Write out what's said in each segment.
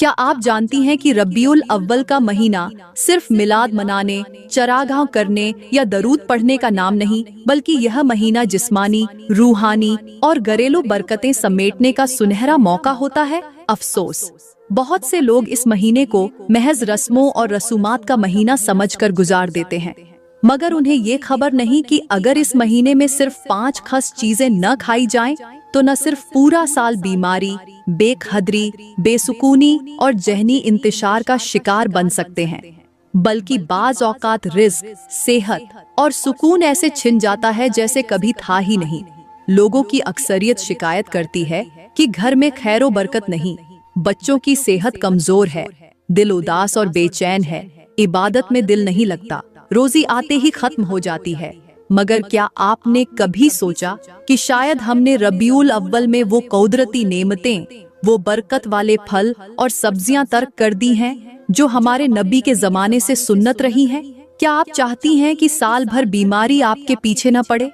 क्या आप जानती हैं कि रब्बीउल अव्वल का महीना सिर्फ मिलाद मनाने, चरागाह करने या दरूद पढ़ने का नाम नहीं, बल्कि यह महीना जिस्मानी, रूहानी और घरेलू बरकतें समेटने का सुनहरा मौका होता है। अफसोस, बहुत से लोग इस महीने को महज रस्मों और रसूमात का महीना समझकर गुजार देते हैं, मगर उन्हें ये खबर नहीं कि अगर इस महीने में सिर्फ 5 खास चीजें न खाई जाएं, तो न सिर्फ पूरा साल बीमारी, बेखदरी, बेसुकूनी और जहनी इंतशार का शिकार बन सकते हैं, बल्कि बाज औकात रिज़्क, सेहत और सुकून ऐसे छिन जाता है जैसे कभी था ही नहीं। लोगों की अक्सरियत शिकायत करती है कि घर में खैरो बरकत नहीं, बच्चों की सेहत कमजोर है, दिल उदास और बेचैन है, इबादत में दिल नहीं लगता, रोजी आते ही खत्म हो जाती है। मगर क्या आपने कभी सोचा कि शायद हमने रब्बीउल अव्वल में वो कुदरती नेमतें, वो बरकत वाले फल और सब्जियां तर्क कर दी हैं जो हमारे नबी के जमाने से सुन्नत रही हैं? क्या आप चाहती हैं कि साल भर बीमारी आपके पीछे न पड़े?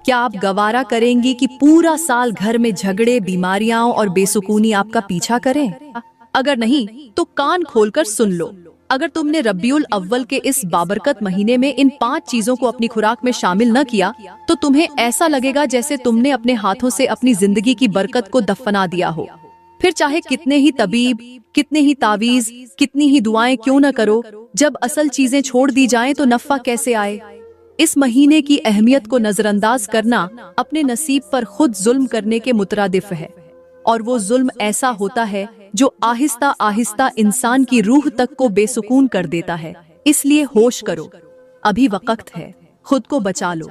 क्या आप गवारा करेंगी कि पूरा साल घर में झगड़े, बीमारियां और बेसुकूनी आपका पीछा करें? अगर नहीं तो कान खोलकर सुन लो। अगर तुमने रब्बीउल अव्वल के इस बाबरकत महीने में इन 5 चीजों को अपनी खुराक में शामिल न किया, तो तुम्हें ऐसा लगेगा जैसे तुमने अपने हाथों से अपनी जिंदगी की बरकत को दफना दिया हो। फिर चाहे कितने ही तबीब, कितने ही तावीज, कितनी ही दुआएं क्यों न करो, जब असल चीजें छोड़ दी जाएं तो नफा कैसे आए? इस महीने की अहमियत को नजरअंदाज करना अपने नसीब पर खुद जुल्म करने के मुतरादिफ है, और वो जुल्म ऐसा होता है जो आहिस्ता आहिस्ता इंसान की रूह तक को बेसुकून कर देता है। इसलिए होश करो, अभी वक्त है, खुद को बचा लो,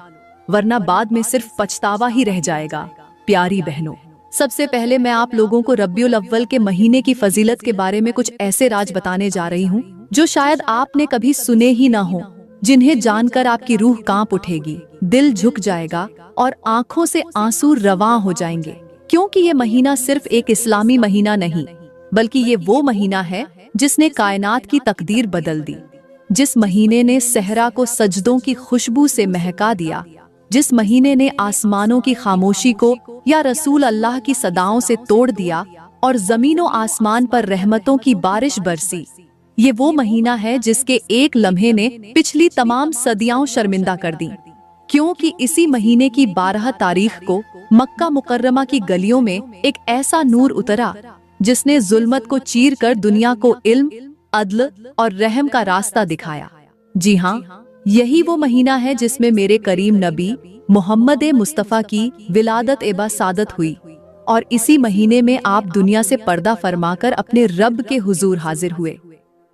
वरना बाद में सिर्फ पछतावा ही रह जाएगा। प्यारी बहनों, सबसे पहले मैं आप लोगों को रब्बीउल अव्वल के महीने की फजीलत के बारे में कुछ ऐसे राज बताने जा रही हूँ जो शायद आपने कभी सुने ही ना हो, जिन्हें जानकर आपकी रूह कांप उठेगी, दिल झुक जाएगा और आंखों से आंसू रवां हो जाएंगे। क्योंकि ये महीना सिर्फ एक इस्लामी महीना नहीं, बल्कि ये वो महीना है जिसने कायनात की तकदीर बदल दी, जिस महीने ने सहरा को सजदों की खुशबू से महका दिया, जिस महीने ने आसमानों की खामोशी को या रसूल अल्लाह की सदाओं से तोड़ दिया और जमीनों आसमान पर रहमतों की बारिश बरसी। ये वो महीना है जिसके एक लम्हे ने पिछली तमाम सदियां शर्मिंदा कर दी, क्योंकि इसी महीने की 12 तारीख को मक्का मुकर्रमा की गलियों में एक ऐसा नूर उतरा जिसने जुल्मत को चीर कर दुनिया को इल्म, अदल और रहम का रास्ता दिखाया। जी हाँ, यही वो महीना है जिसमें मेरे करीम नबी मोहम्मद मुस्तफ़ा की विलादत एबा सादत हुई, और इसी महीने में आप दुनिया से पर्दा फरमाकर अपने रब के हुजूर हाजिर हुए।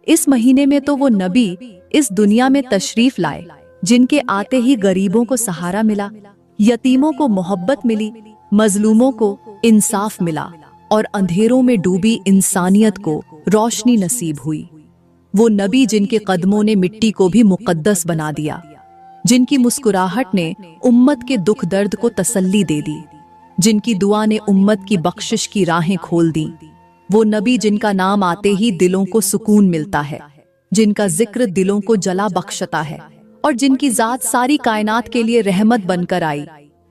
इस महीने में तो वो नबी इस दुनिया में तशरीफ लाए जिनके आते ही गरीबों को सहारा मिला, यतीमों को मोहब्बत मिली, मजलूमों को इंसाफ मिला और अंधेरों में डूबी इंसानियत को रोशनी नसीब हुई। वो नबी जिनके कदमों ने मिट्टी को भी मुकद्दस बना दिया, जिनकी मुस्कुराहट ने उम्मत के दुख दर्द को तसल्ली दे दी, जिनकी दुआ ने उम्मत की बख्शिश की राहें खोल दी। वो नबी जिनका नाम आते ही दिलों को सुकून मिलता है, जिनका जिक्र दिलों को जला बख्शता है और जिनकी जात सारी कायनात के लिए रहमत बनकर आई।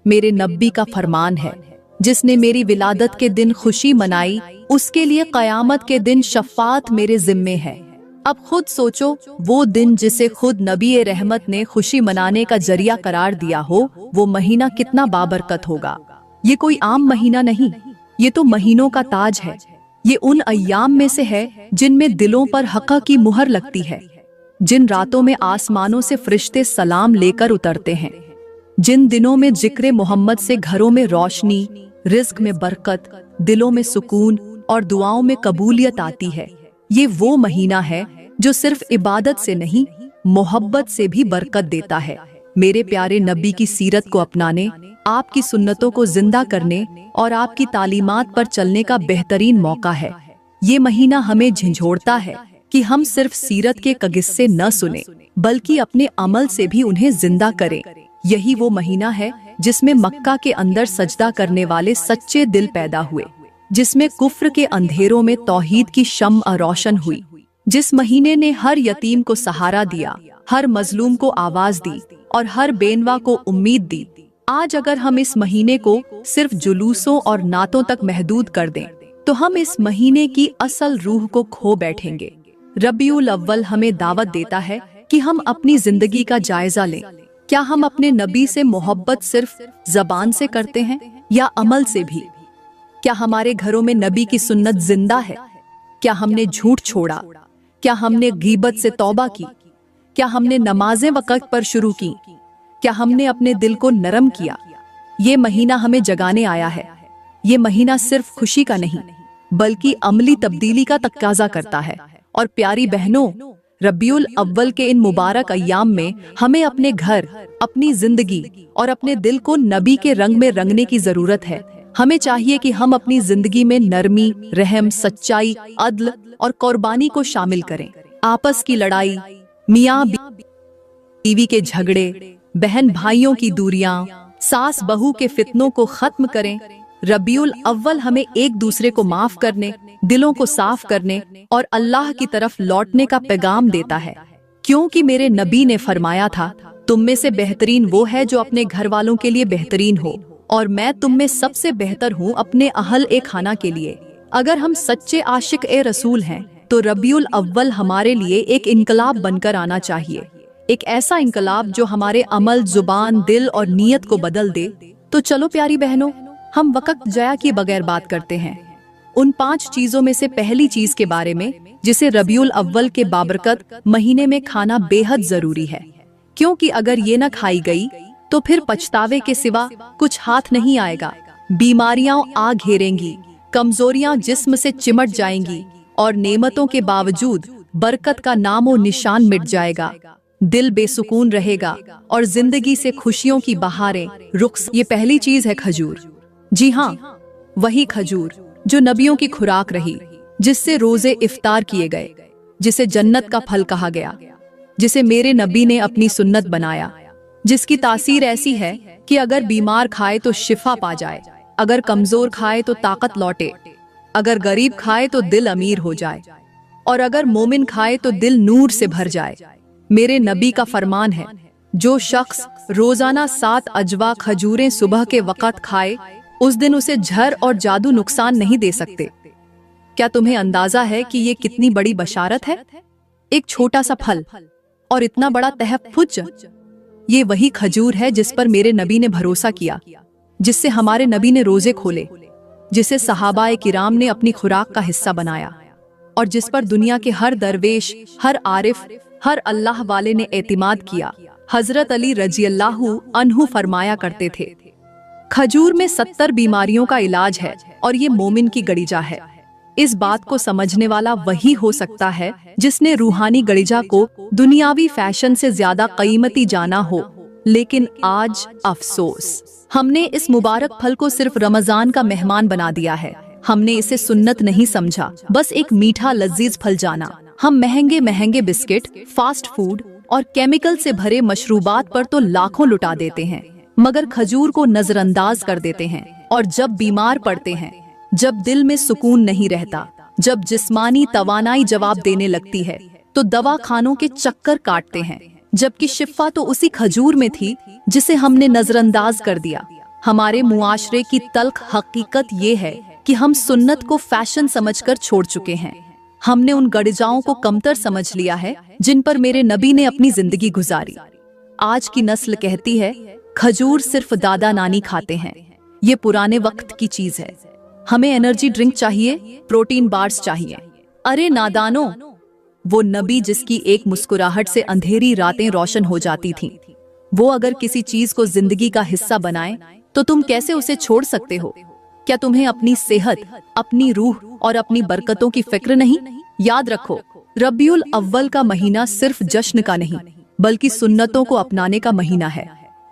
मेरे नबी का फरमान है, जिसने मेरी विलादत के दिन खुशी मनाई, उसके लिए कयामत के दिन शफात मेरे जिम्मे है। अब खुद सोचो, वो दिन जिसे खुद नबी रहमत ने खुशी मनाने का जरिया करार दिया हो, वो महीना कितना बाबरकत होगा। ये कोई आम महीना नहीं, ये तो महीनों का ताज है। ये उन अय्याम में से है जिनमें दिलों पर हक़ की मुहर लगती है, जिन रातों में आसमानों से फरिश्ते सलाम लेकर उतरते हैं, जिन दिनों में जिक्र मोहम्मद से घरों में रोशनी, रिज़्क में बरकत, दिलों में सुकून और दुआओं में कबूलियत आती है। ये वो महीना है जो सिर्फ इबादत से नहीं, मोहब्बत से भी बरकत देता है। मेरे प्यारे नबी की सीरत को अपनाने, आपकी सुन्नतों को जिंदा करने और आपकी तालीमात पर चलने का बेहतरीन मौका है। ये महीना हमें झंझोड़ता है कि हम सिर्फ सीरत के किस्से न सुने, बल्कि अपने अमल से भी उन्हें जिंदा करें। यही वो महीना है जिसमें मक्का के अंदर सजदा करने वाले सच्चे दिल पैदा हुए, जिसमें कुफ्र के अंधेरों में तौहीद की शम्अ रोशन हुई, जिस महीने ने हर यतीम को सहारा दिया, हर मजलूम को आवाज दी और हर बेनवा को उम्मीद दी। आज अगर हम इस महीने को सिर्फ जुलूसों और नातों तक महदूद कर दें, तो हम इस महीने की असल रूह को खो बैठेंगे। रबीउल अव्वल हमें दावत देता है कि हम अपनी जिंदगी का जायजा लें। क्या हम अपने नबी से मोहब्बत सिर्फ जबान से करते हैं या अमल से भी? क्या हमारे घरों में नबी की सुन्नत जिंदा है? क्या हमने झूठ छोड़ा? क्या हमने गीबत से तौबा की? क्या हमने नमाजें वक़्त पर शुरू की? क्या हमने अपने दिल को नरम किया? ये महीना हमें जगाने आया है। ये महीना सिर्फ खुशी का नहीं बल्कि अमली तब्दीली का तकाजा करता है। और प्यारी बहनों, रबीउल अव्वल के इन मुबारक अय्याम में हमें अपने घर, अपनी जिंदगी और अपने दिल को नबी के रंग में रंगने की जरूरत है। हमें चाहिए कि हम अपनी जिंदगी में नरमी, रहम, सच्चाई, अदल और कुर्बानी को शामिल करें। आपस की लड़ाई, मियाँ बीवी के झगड़े, बहन भाइयों की दूरियां, सास बहू के फितनों को खत्म करें। रबीउल अव्वल हमें एक दूसरे को माफ करने, दिलों को साफ करने और अल्लाह की तरफ लौटने का पैगाम देता है, क्योंकि मेरे नबी ने फरमाया था, तुम में से बेहतरीन वो है जो अपने घर वालों के लिए बेहतरीन हो, और मैं तुम में सबसे बेहतर हूँ अपने अहल ए खाना के लिए। अगर हम सच्चे आशिक ए रसूल हैं तो रबीउल अव्वल हमारे लिए एक इनकलाब बनकर आना चाहिए, एक ऐसा इनकलाब जो हमारे अमल, जुबान, दिल और नीयत को बदल दे। तो चलो प्यारी बहनों, हम वक्त जया किए बगैर बात करते हैं उन 5 चीजों में से पहली चीज के बारे में जिसे रबीउल अव्वल के बाबरकत महीने में खाना बेहद जरूरी है, क्योंकि अगर ये न खाई गई तो फिर पछतावे के सिवा कुछ हाथ नहीं आएगा। बीमारियां आ घेरेंगी, कमजोरियां जिस्म से चिमट जाएंगी और नेमतों के बावजूद बरकत का नामो निशान मिट जाएगा। दिल बेसुकून रहेगा और जिंदगी से खुशियों की बहारें रुख। ये पहली चीज है खजूर। जी हाँ, वही खजूर जो नबियों की खुराक रही, जिससे रोजे इफ्तार किए गए, जिसे जन्नत का फल कहा गया, जिसे मेरे नबी ने अपनी सुन्नत बनाया, जिसकी तासीर ऐसी है कि अगर बीमार खाए तो शिफा पा जाए, अगर कमजोर खाए तो ताकत लौटे, अगर गरीब खाए तो दिल अमीर हो जाए, और अगर मोमिन खाए तो दिल नूर से भर जाए। मेरे नबी का फरमान है, जो शख्स रोजाना 7 अजवा खजूरें सुबह के वक़्त खाए, उस दिन उसे झर और जादू नुकसान नहीं दे सकते। क्या तुम्हें अंदाजा है कि ये कितनी बड़ी बशारत है? एक छोटा सा फल और इतना बड़ा तहफ्फुज। ये वही खजूर है जिस पर मेरे नबी ने भरोसा किया, जिससे हमारे नबी ने रोजे खोले, जिसे सहाबाए किराम ने अपनी खुराक का हिस्सा बनाया, और जिस पर दुनिया के हर दरवेश, हर आरिफ, हर अल्लाह वाले ने एतिमाद किया। हजरत अली रजियल्लाहु अन्हु फरमाया करते थे, खजूर में 70 बीमारियों का इलाज है और ये मोमिन की गड़ीजा है। इस बात को समझने वाला वही हो सकता है जिसने रूहानी गड़ीजा को दुनियावी फैशन से ज्यादा कीमती जाना हो। लेकिन आज अफसोस, हमने इस मुबारक फल को सिर्फ रमजान का मेहमान बना दिया है। हमने इसे सुन्नत नहीं समझा, बस एक मीठा लजीज फल जाना। हम महंगे महंगे बिस्किट, फास्ट फूड और केमिकल से भरे मशरूबात पर तो लाखों लुटा देते हैं, मगर खजूर को नजरअंदाज कर देते हैं। और जब बीमार पड़ते हैं, जब दिल में सुकून नहीं रहता, जब जिस्मानी तवानाई जवाब देने लगती है, तो दवा खानों के चक्कर काटते हैं, जबकि शिफा तो उसी खजूर में थी जिसे हमने नजरअंदाज कर दिया। हमारे मुआशरे की तल्ख हकीकत ये है कि हम सुन्नत को फैशन समझकर छोड़ चुके हैं। हमने उन गड़जाओं को कमतर समझ लिया है जिन पर मेरे नबी ने अपनी जिंदगी गुजारी। आज की नस्ल कहती है, खजूर सिर्फ दादा नानी खाते हैं, ये पुराने वक्त की चीज है। हमें एनर्जी ड्रिंक चाहिए, प्रोटीन बार्स चाहिए। अरे नादानो, वो नबी जिसकी एक मुस्कुराहट से अंधेरी रातें रोशन हो जाती थीं, वो अगर किसी चीज को जिंदगी का हिस्सा बनाए तो तुम कैसे उसे छोड़ सकते हो? क्या तुम्हें अपनी सेहत, अपनी रूह और अपनी बरकतों की फिक्र नहीं? याद रखो, रबीउल अव्वल का महीना सिर्फ जश्न का नहीं बल्कि सुन्नतों को अपनाने का महीना है।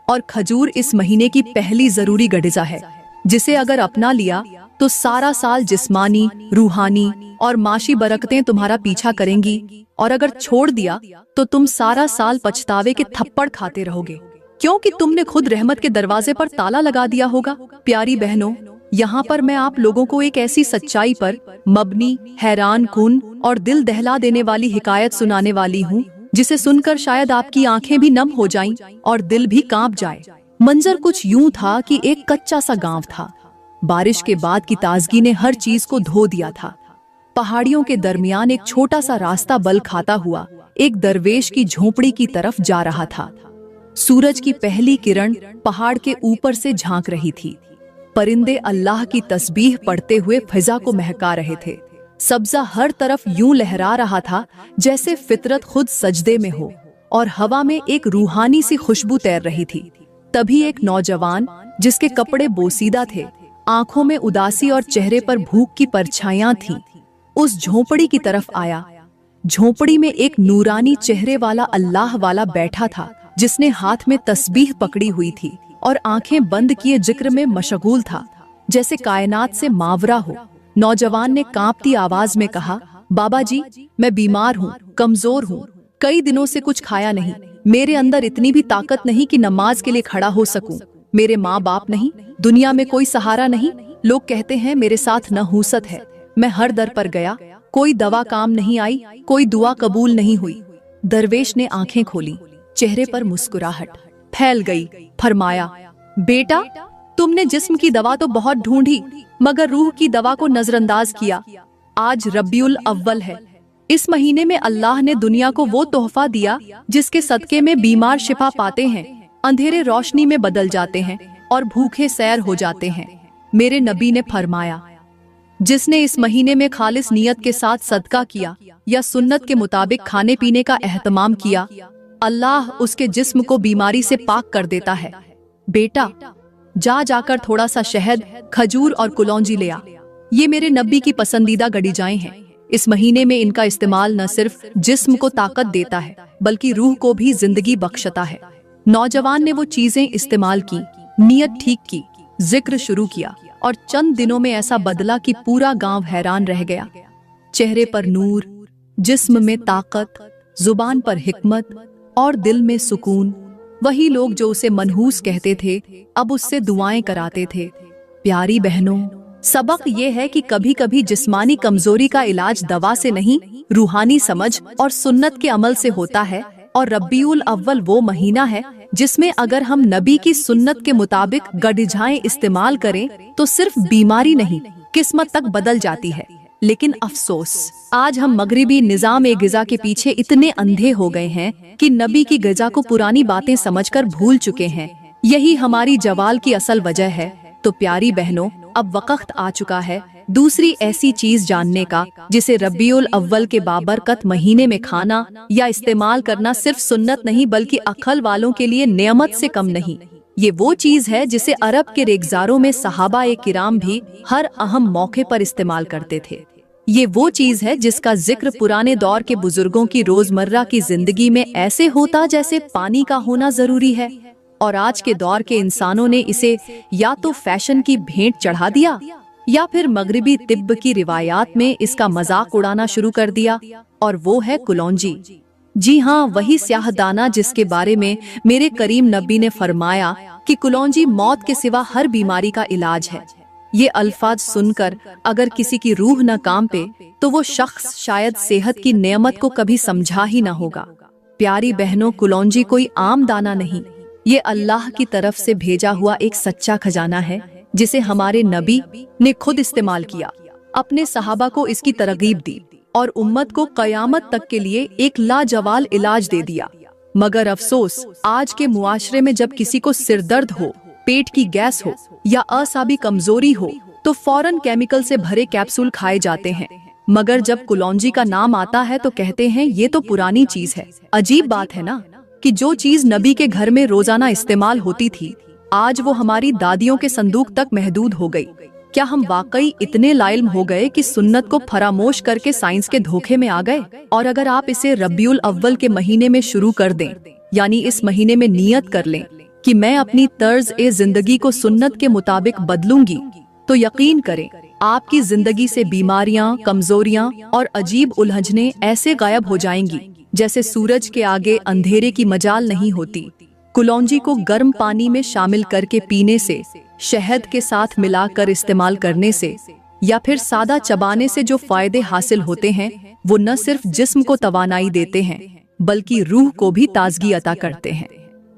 और खजूर इस महीने की पहली जरूरी गड़िजा है, जिसे अगर अपना लिया तो सारा साल जिस्मानी, रूहानी और माशी बरकतें तुम्हारा पीछा करेंगी, और अगर छोड़ दिया तो तुम सारा साल पछतावे के थप्पड़ खाते रहोगे, क्योंकि तुमने खुद रहमत के दरवाजे पर ताला लगा दिया होगा। प्यारी बहनों, यहाँ पर मैं आप लोगों को एक ऐसी सच्चाई पर मबनी, हैरान कुन और दिल दहला देने वाली हिकायत सुनाने वाली हूँ, जिसे सुनकर शायद आपकी आंखें भी नम हो जाएं और दिल भी कांप जाए। मंजर कुछ यूं था कि एक कच्चा सा गांव था। बारिश के बाद की ताजगी ने हर चीज को धो दिया था। पहाड़ियों के दरमियान एक छोटा सा रास्ता बल खाता हुआ एक दरवेश की झोपड़ी की तरफ जा रहा था। सूरज की पहली किरण पहाड़ के ऊपर से झांक रही थी। परिंदे अल्लाह की तस्बीह पढ़ते हुए फिजा को महका रहे थे। सब्जा हर तरफ यूं लहरा रहा था जैसे फितरत खुद सजदे में हो, और हवा में एक रूहानी सी खुशबू तैर रही थी। तभी एक नौजवान जिसके कपड़े बोसीदा थे, आंखों में उदासी और चेहरे पर भूख की परछाइयां थीं, उस झोपड़ी की तरफ आया। झोपड़ी में एक नूरानी चेहरे वाला अल्लाह वाला बैठा था, जिसने हाथ में तस्बीह पकड़ी हुई थी और आंखें बंद किए जिक्र में मशगूल था, जैसे कायनात से मावरा हो। नौजवान ने कांपती आवाज में कहा, बाबा जी, मैं बीमार हूँ, कमजोर हूँ, कई दिनों से कुछ खाया नहीं। मेरे अंदर इतनी भी ताकत नहीं कि नमाज के लिए खड़ा हो सकूं। मेरे माँ बाप नहीं, दुनिया में कोई सहारा नहीं। लोग कहते हैं मेरे साथ नहूसत है। मैं हर दर पर गया, कोई दवा काम नहीं आई, कोई दुआ कबूल नहीं हुई। दरवेश ने आंखें खोली, चेहरे पर मुस्कुराहट फैल गई। फरमाया, बेटा, तुमने जिस्म की दवा तो बहुत ढूंढी, मगर रूह की दवा को नजरअंदाज किया। आज रब्बियुल अव्वल है। इस महीने में अल्लाह ने दुनिया को वो तोहफा दिया जिसके सदके में बीमार शिफा पाते हैं, अंधेरे रोशनी में बदल जाते हैं और भूखे सैर हो जाते हैं। मेरे नबी ने फरमाया, जिसने इस महीने में खालिस नियत के साथ सदका किया या सुन्नत के मुताबिक खाने पीने का एहतमाम किया, अल्लाह उसके जिस्म को बीमारी से पाक कर देता है। बेटा, जाकर थोड़ा सा शहद, खजूर और कुलौंजी ले आ। ये मेरे नबी की पसंदीदा गडीजाएं हैं। इस महीने में इनका इस्तेमाल न सिर्फ जिस्म को ताकत देता है, बल्कि रूह को भी जिंदगी बख्शता है। नौजवान ने वो चीजें इस्तेमाल की, नियत ठीक की, जिक्र शुरू किया, और चंद दिनों में ऐसा बदला कि पूरा गांव हैरान रह गया। चेहरे पर नूर, जिस्म में ताकत, जुबान पर हिकमत और दिल में सुकून। वही लोग जो उसे मनहूस कहते थे, अब उससे दुआएं कराते थे। प्यारी बहनों, सबक ये है कि कभी कभी जिस्मानी कमजोरी का इलाज दवा से नहीं, रूहानी समझ और सुन्नत के अमल से होता है। और रब्बियुल अव्वल वो महीना है जिसमें अगर हम नबी की सुन्नत के मुताबिक गडिजाएं इस्तेमाल करें तो सिर्फ बीमारी नहीं, किस्मत तक बदल जाती है। लेकिन अफसोस, आज हम मगरिबी निजाम ए गिजा के पीछे इतने अंधे हो गए हैं कि नबी की गिजा को पुरानी बातें समझकर भूल चुके हैं। यही हमारी जवाल की असल वजह है। तो प्यारी बहनों, अब वक्त आ चुका है दूसरी ऐसी चीज जानने का जिसे रब्बियुल अव्वल के बाबरकत महीने में खाना या इस्तेमाल करना सिर्फ सुन्नत नहीं बल्कि अक्ल वालों के लिए नेमत से कम नहीं। ये वो चीज है जिसे अरब के रेगजारों में सहाबा ए किराम भी हर अहम मौके पर इस्तेमाल करते थे। ये वो चीज है जिसका जिक्र पुराने दौर के बुजुर्गों की रोजमर्रा की जिंदगी में ऐसे होता जैसे पानी का होना जरूरी है, और आज के दौर के इंसानों ने इसे या तो फैशन की भेंट चढ़ा दिया या फिर मगरिबी तिब्ब की रिवायात में इसका मजाक उड़ाना शुरू कर दिया, और वो है कुलौंजी। जी हाँ, वही स्याहदाना जिसके बारे में मेरे करीम नबी ने फरमाया कि कुलौंजी मौत के सिवा हर बीमारी का इलाज है। ये अल्फाज सुनकर अगर किसी की रूह न कांपे तो वो शख्स शायद सेहत की नेमत को कभी समझा ही न होगा। प्यारी बहनों, कुलौंजी कोई आम दाना नहीं, ये अल्लाह की तरफ से भेजा हुआ एक सच्चा खजाना है जिसे हमारे नबी ने खुद इस्तेमाल किया, अपने सहाबा को इसकी तरगीब दी और उम्मत को कयामत तक के लिए एक लाजवाल इलाज दे दिया। मगर अफसोस, आज के मुआशरे में जब किसी को सिरदर्द हो, पेट की गैस हो या असाबी कमजोरी हो तो फौरन केमिकल से भरे कैप्सूल खाए जाते हैं। मगर जब कुलौंजी का नाम आता है तो कहते हैं ये तो पुरानी चीज है। अजीब बात है ना कि जो चीज नबी के घर में रोजाना इस्तेमाल होती थी, आज वो हमारी दादियों के संदूक तक महदूद हो गई। क्या हम वाकई इतने लाइल्म हो गए कि सुन्नत को फरामोश करके साइंस के धोखे में आ गए? और अगर आप इसे रब्बियुल अव्वल के महीने में शुरू कर दें, यानी इस महीने में नियत कर लें कि मैं अपनी तर्ज ए जिंदगी को सुन्नत के मुताबिक बदलूंगी, तो यकीन करें आपकी जिंदगी से बीमारियां, कमजोरियां और अजीब उलझनें ऐसे गायब हो जाएंगी जैसे सूरज के आगे अंधेरे की मजाल नहीं होती। कुलौंजी को गर्म पानी में शामिल करके पीने से, शहद के साथ मिलाकर इस्तेमाल करने से या फिर सादा चबाने से जो फायदे हासिल होते हैं वो न सिर्फ जिस्म को तवानाई देते हैं बल्कि रूह को भी ताजगी अता करते हैं।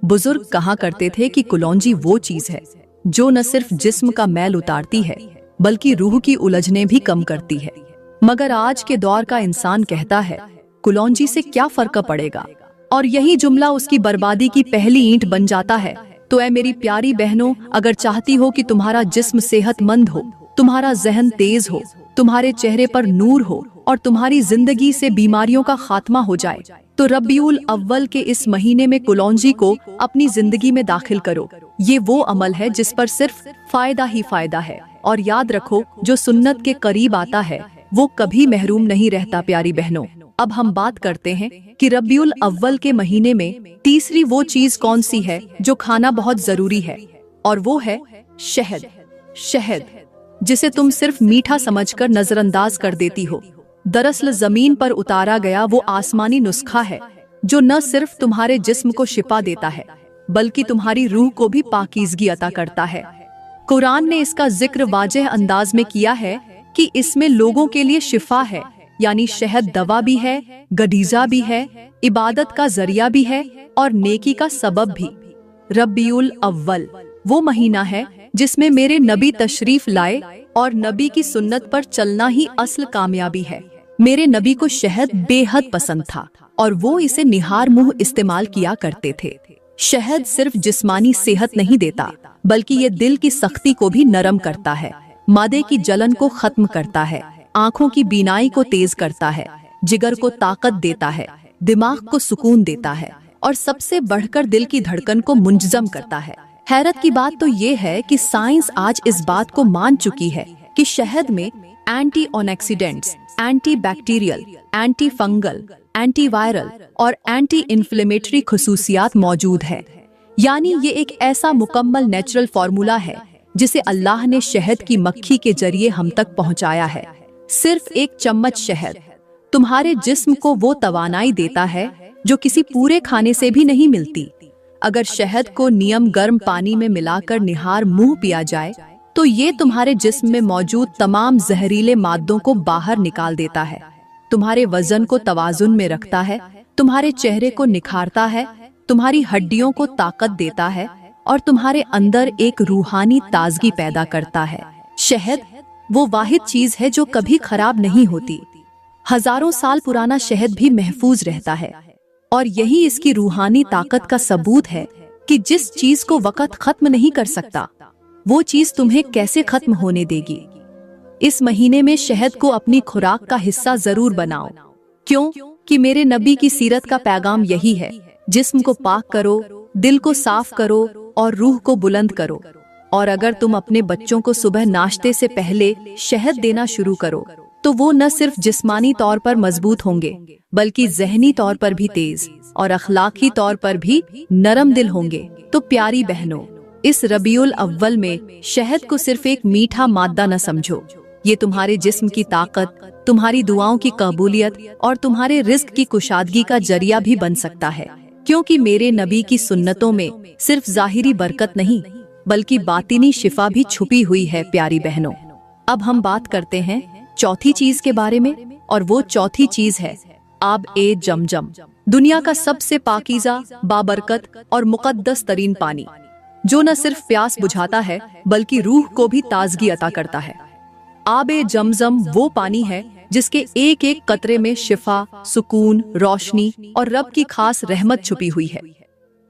बुजुर्ग कहा करते थे कि कुलौंजी वो चीज है जो न सिर्फ जिस्म का मैल उतारती है बल्कि रूह की उलझने भी कम करती है। मगर आज के दौर का इंसान कहता है कुलौंजी से क्या फर्क पड़ेगा, और यही जुमला उसकी बर्बादी की पहली ईंट बन जाता है। तो ऐ मेरी प्यारी बहनों, अगर चाहती हो कि तुम्हारा जिस्म सेहतमंद हो, तुम्हारा जहन तेज हो, तुम्हारे चेहरे पर नूर हो और तुम्हारी जिंदगी से बीमारियों का खात्मा हो जाए, तो रब्बिउल अव्वल के इस महीने में कुलौंजी को अपनी जिंदगी में दाखिल करो। ये वो अमल है जिस पर सिर्फ फायदा ही फायदा है। और याद रखो, जो सुन्नत के करीब आता है वो कभी महरूम नहीं रहता। प्यारी बहनों, अब हम बात करते हैं कि रब्बिउल अव्वल के महीने में तीसरी वो चीज कौन सी है जो खाना बहुत जरूरी है, और वो है शहद। शहद, जिसे तुम सिर्फ मीठा समझकर नजरअंदाज कर देती हो, दरअसल जमीन पर उतारा गया वो आसमानी नुस्खा है जो न सिर्फ तुम्हारे जिस्म को शिफा देता है बल्कि तुम्हारी रूह को भी पाकीज़गी अता करता है। कुरान ने इसका जिक्र वाज़ेह अंदाज में किया है कि इसमें लोगों के लिए शिफा है, यानी शहद दवा भी है, गडीजा भी है, इबादत का जरिया भी है और नेकी का सबब भी। रब्बिउल अव्वल वो महीना है जिसमें मेरे नबी तशरीफ लाए और नबी की सुन्नत पर चलना ही असल कामयाबी है। मेरे नबी को शहद बेहद पसंद था और वो इसे निहार मुंह इस्तेमाल किया करते थे। शहद सिर्फ जिस्मानी सेहत नहीं देता बल्कि ये दिल की सख्ती को भी नरम करता है, मादे की जलन को खत्म करता है, आँखों की बीनाई को तेज करता है, जिगर को ताकत देता है, दिमाग को सुकून देता है और सबसे बढ़कर दिल की धड़कन को मुंजम करता है। हैरत की बात तो ये है कि साइंस आज इस बात को मान चुकी है कि शहद में anti oxidants, anti bacterial, anti fungal, anti viral और एंटी इन्फ्लेमेटरी खुसूसियात मौजूद है। यानी ये एक ऐसा मुकम्मल नेचुरल फॉर्मूला है जिसे अल्लाह ने शहद की मक्खी के जरिए हम तक पहुंचाया है। सिर्फ एक चम्मच शहद तुम्हारे जिस्म को वो तवानाई देता है जो किसी पूरे खाने से भी नहीं मिलती। अगर शहद को नियम गर्म पानी में मिलाकर निहार मुंह पिया जाए तो ये तुम्हारे जिस्म में मौजूद तमाम जहरीले मादों को बाहर निकाल देता है, तुम्हारे वजन को तवाजुन में रखता है, तुम्हारे चेहरे को निखारता है, तुम्हारी हड्डियों को ताकत देता है और तुम्हारे अंदर एक रूहानी ताजगी पैदा करता है। शहद वो वाहिद चीज है जो कभी खराब नहीं होती। हजारों साल पुराना शहद भी महफूज रहता है और यही इसकी रूहानी ताकत का सबूत है कि जिस चीज को वक्त खत्म नहीं कर सकता वो चीज तुम्हें कैसे खत्म होने देगी। इस महीने में शहद को अपनी खुराक का हिस्सा जरूर बनाओ, क्यों कि मेरे नबी की सीरत का पैगाम यही है, जिस्म को पाक करो, दिल को साफ करो और रूह को बुलंद करो। और अगर तुम अपने बच्चों को सुबह नाश्ते से पहले शहद देना शुरू करो तो वो न सिर्फ जिस्मानी तौर पर मजबूत होंगे बल्कि जहनी तौर पर भी तेज और अखलाकी तौर पर भी नरम दिल होंगे। तो प्यारी बहनों, इस रबीउल अव्वल में शहद को सिर्फ एक मीठा मादा न समझो, ये तुम्हारे जिस्म की ताकत, तुम्हारी दुआओं की कबूलियत और तुम्हारे रिस्क की कुशादगी का जरिया भी बन सकता है। क्योंकि मेरे नबी की सुन्नतों में सिर्फ जाहिरी बरकत नहीं बल्कि बातिनी शिफा भी छुपी हुई है। प्यारी बहनों, अब हम बात करते हैं चौथी चीज के बारे में, और वो चौथी चीज है आब ए जमजम, दुनिया का सबसे पाकीज़ा, बाबरकत और मुकद्दस तरीन पानी, जो न सिर्फ प्यास बुझाता है बल्कि रूह को भी ताजगी अता करता है। आब ए जमजम वो पानी है जिसके एक एक कतरे में शिफा, सुकून, रोशनी और रब की खास रहमत छुपी हुई है।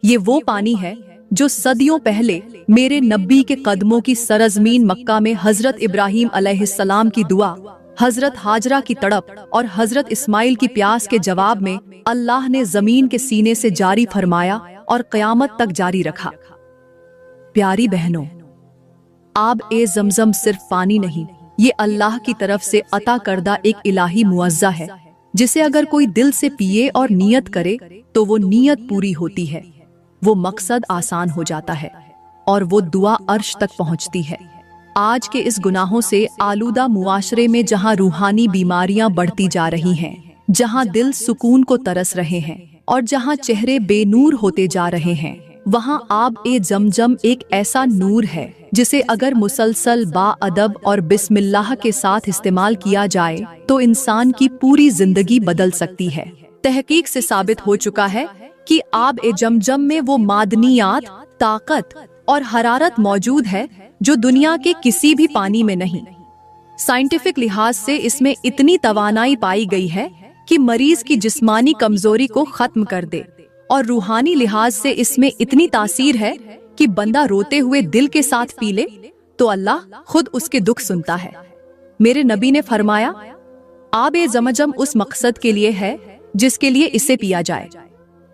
ये वो पानी है जो सदियों पहले मेरे नबी के कदमों की सरजमीन मक्का में हजरत इब्राहीम अलैहिस्सलाम की दुआ, हजरत हाजरा की तड़प और हजरत इस्माइल की प्यास के जवाब में अल्लाह ने जमीन के सीने से जारी फरमाया और क़यामत तक जारी रखा। प्यारी बहनों, आब ए जमजम सिर्फ पानी नहीं, ये अल्लाह की तरफ से अता करदा एक इलाही मुअज्जा है जिसे अगर कोई दिल से पिए और नियत करे तो वो नियत पूरी होती है, वो मकसद आसान हो जाता है और वो दुआ अर्श तक पहुंचती है। आज के इस गुनाहों से आलूदा मुआशरे में जहां रूहानी बीमारियां बढ़ती जा रही हैं, जहां दिल सुकून को तरस रहे हैं और जहां चेहरे बेनूर होते जा रहे हैं, वहां आब ए जमजम एक ऐसा नूर है जिसे अगर मुसलसल बाअदब और बिस्मिल्लाह के साथ इस्तेमाल किया जाए तो इंसान की पूरी जिंदगी बदल सकती है। तहकीक से साबित हो चुका है कि आब ए जमजम में वो मादनियात, ताकत, और हरारत मौजूद है जो दुनिया के किसी भी पानी में नहीं। साइंटिफिक लिहाज से इसमें इतनी तवानाई पाई गई है कि मरीज की जिस्मानी कमजोरी को खत्म कर दे, और रूहानी लिहाज से इसमें इतनी तासीर है कि बंदा रोते हुए दिल के साथ पी ले तो अल्लाह खुद उसके दुख सुनता है। मेरे नबी ने फरमाया, आब ज़मज़म उस मकसद के लिए है जिसके लिए इसे पिया जाए,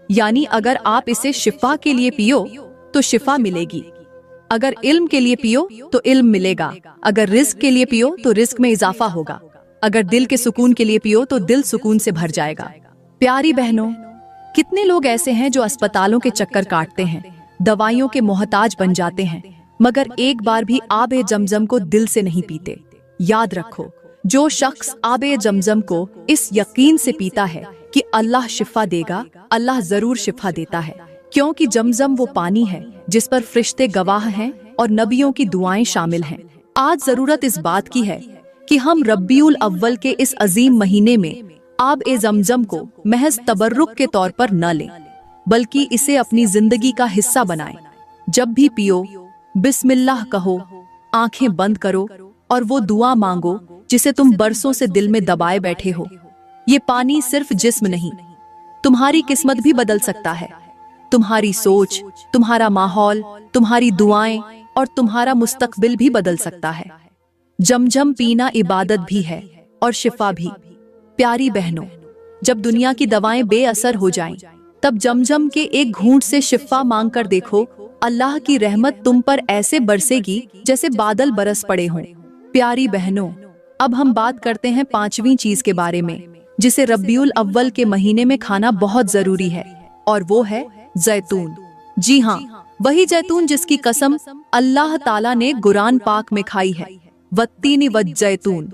यानी अगर आप इसे शिफा के लिए पियो तो शिफा मिलेगी, अगर इल्म के लिए पियो तो इल्म मिलेगा, अगर रिस्क के लिए पियो तो रिस्क में इजाफा होगा, अगर दिल के सुकून के लिए पियो तो दिल सुकून से भर जाएगा। प्यारी बहनों, कितने लोग ऐसे हैं जो अस्पतालों के चक्कर काटते हैं, दवाइयों के मोहताज बन जाते हैं, मगर एक बार भी आबे जमजम को दिल से नहीं पीते। याद रखो, जो शख्स आबे जमजम को इस यकीन से पीता है कि अल्लाह शिफा देगा, अल्लाह जरूर शिफा देता है, क्योंकि जमजम वो पानी है जिस पर फरिश्ते गवाह हैं और नबियों की दुआएं शामिल हैं। आज जरूरत इस बात की है कि हम रब्बीउल अव्वल के इस अजीम महीने में आब ए जमजम को महज तबर्रुक के तौर पर न लें, बल्कि इसे अपनी जिंदगी का हिस्सा बनाएं। जब भी पियो बिस्मिल्लाह कहो, आंखें बंद करो और वो दुआ मांगो जिसे तुम बरसों से दिल में दबाए बैठे हो। ये पानी सिर्फ जिस्म नहीं, तुम्हारी किस्मत भी बदल सकता है। तुम्हारी सोच, तुम्हारा माहौल, तुम्हारी दुआएं और तुम्हारा मुस्तकबिल भी बदल सकता है। जमजम पीना इबादत भी है और शिफा भी। प्यारी बहनों, जब दुनिया की दवाएं बेअसर हो जाएं, तब जमजम के एक घूंट से शिफा मांग कर देखो, अल्लाह की रहमत तुम पर ऐसे बरसेगी जैसे बादल बरस पड़े हों। प्यारी बहनों, अब हम बात करते हैं पांचवी चीज के बारे में जिसे रब्बीउल अव्वल के महीने में खाना बहुत जरूरी है, और वो है जैतून। जी हाँ, वही जैतून जिसकी कसम अल्लाह ताला ने कुरान पाक में खाई है, वत्तीनी वज्जैतून।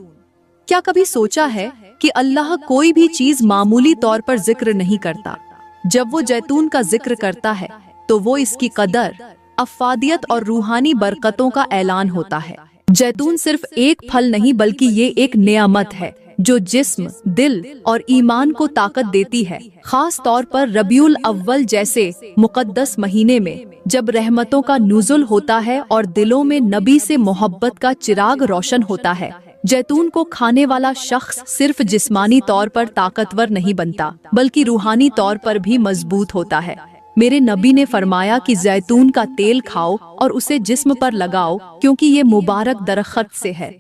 क्या कभी सोचा है कि अल्लाह कोई भी चीज मामूली तौर पर जिक्र नहीं करता। जब वो जैतून का जिक्र करता है तो वो इसकी कदर, अफादियत और रूहानी बरकतों का ऐलान होता है। जैतून सिर्फ एक फल नहीं बल्कि ये एक नेमत है जो जिस्म, दिल और ईमान को ताकत देती है, खास तौर पर रबीउल अव्वल जैसे मुकद्दस महीने में, जब रहमतों का नुज़ुल होता है और दिलों में नबी से मोहब्बत का चिराग रोशन होता है। जैतून को खाने वाला शख्स सिर्फ जिस्मानी तौर पर ताकतवर नहीं बनता, बल्कि रूहानी तौर पर भी मजबूत होता है। मेरे नबी ने फरमाया कि जैतून का तेल खाओ और उसे जिस्म पर लगाओ, क्योंकि ये मुबारक दरख्त से है।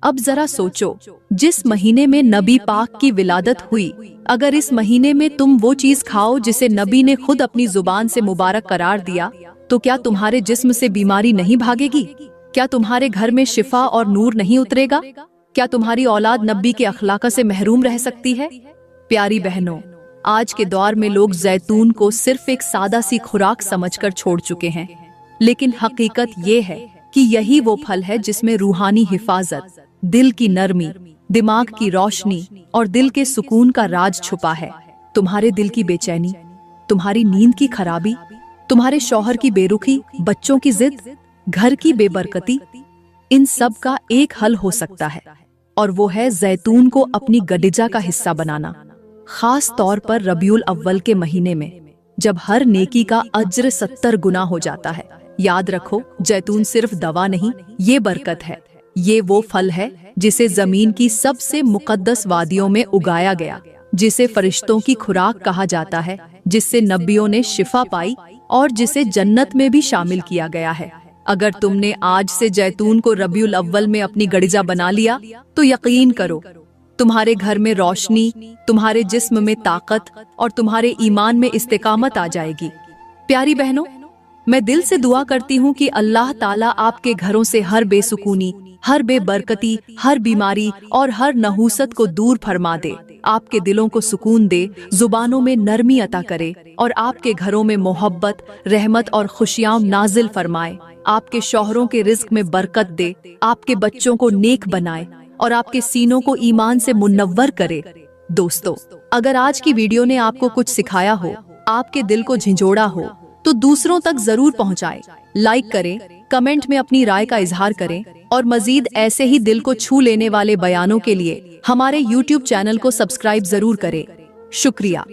अब जरा सोचो, जिस महीने में नबी पाक की विलादत हुई, अगर इस महीने में तुम वो चीज खाओ जिसे नबी ने खुद अपनी जुबान से मुबारक करार दिया, तो क्या तुम्हारे जिस्म से बीमारी नहीं भागेगी? क्या तुम्हारे घर में शिफा और नूर नहीं उतरेगा? क्या तुम्हारी औलाद नबी के अखलाक से महरूम रह सकती है? प्यारी बहनों, आज के दौर में लोग जैतून को सिर्फ एक सादा सी खुराक समझकर छोड़ चुके हैं, लेकिन हकीकत ये है कि यही वो फल है जिसमें रूहानी हिफाजत, दिल की नरमी, दिमाग की रोशनी और दिल के सुकून का राज छुपा है। तुम्हारे दिल की बेचैनी, तुम्हारी नींद की खराबी, तुम्हारे शौहर की बेरुखी, बच्चों की जिद, घर की बेबरकती, इन सब का एक हल हो सकता है, और वो है जैतून को अपनी गडिजा का हिस्सा बनाना। खास तौर पर रबीउल अव्वल के महीने में, जब हर नेकी का अज्र 70 गुना हो जाता है। याद रखो, जैतून सिर्फ दवा नहीं, ये बरकत है। ये वो फल है जिसे जमीन की सबसे मुकद्दस वादियों में उगाया गया, जिसे फरिश्तों की खुराक कहा जाता है, जिससे नबियों ने शिफा पाई और जिसे जन्नत में भी शामिल किया गया है। अगर तुमने आज से जैतून को रबीउल अव्वल में अपनी गडिजा बना लिया, तो यकीन करो, तुम्हारे घर में रोशनी, तुम्हारे जिस्म में ताकत और तुम्हारे ईमान में इस्तिकामत आ जाएगी। प्यारी बहनों, मैं दिल से दुआ करती हूँ कि अल्लाह ताला आपके घरों से हर बेसुकूनी, हर बेबरकती, हर बीमारी और हर नहूसत को दूर फरमा दे, आपके दिलों को सुकून दे, जुबानों में नरमी अता करे और आपके घरों में मोहब्बत, रहमत और खुशियां नाजिल फरमाए। आपके शौहरों के रिज्क में बरकत दे, आपके बच्चों को नेक बनाए और आपके सीनों को ईमान से मुनव्वर करे। दोस्तों, अगर आज की वीडियो ने आपको कुछ सिखाया हो, आपके दिल को झिंझोड़ा हो, तो दूसरों तक जरूर पहुंचाएं। लाइक करें, कमेंट में अपनी राय का इजहार करें और मजीद ऐसे ही दिल को छू लेने वाले बयानों के लिए हमारे YouTube चैनल को सब्सक्राइब जरूर करें। शुक्रिया।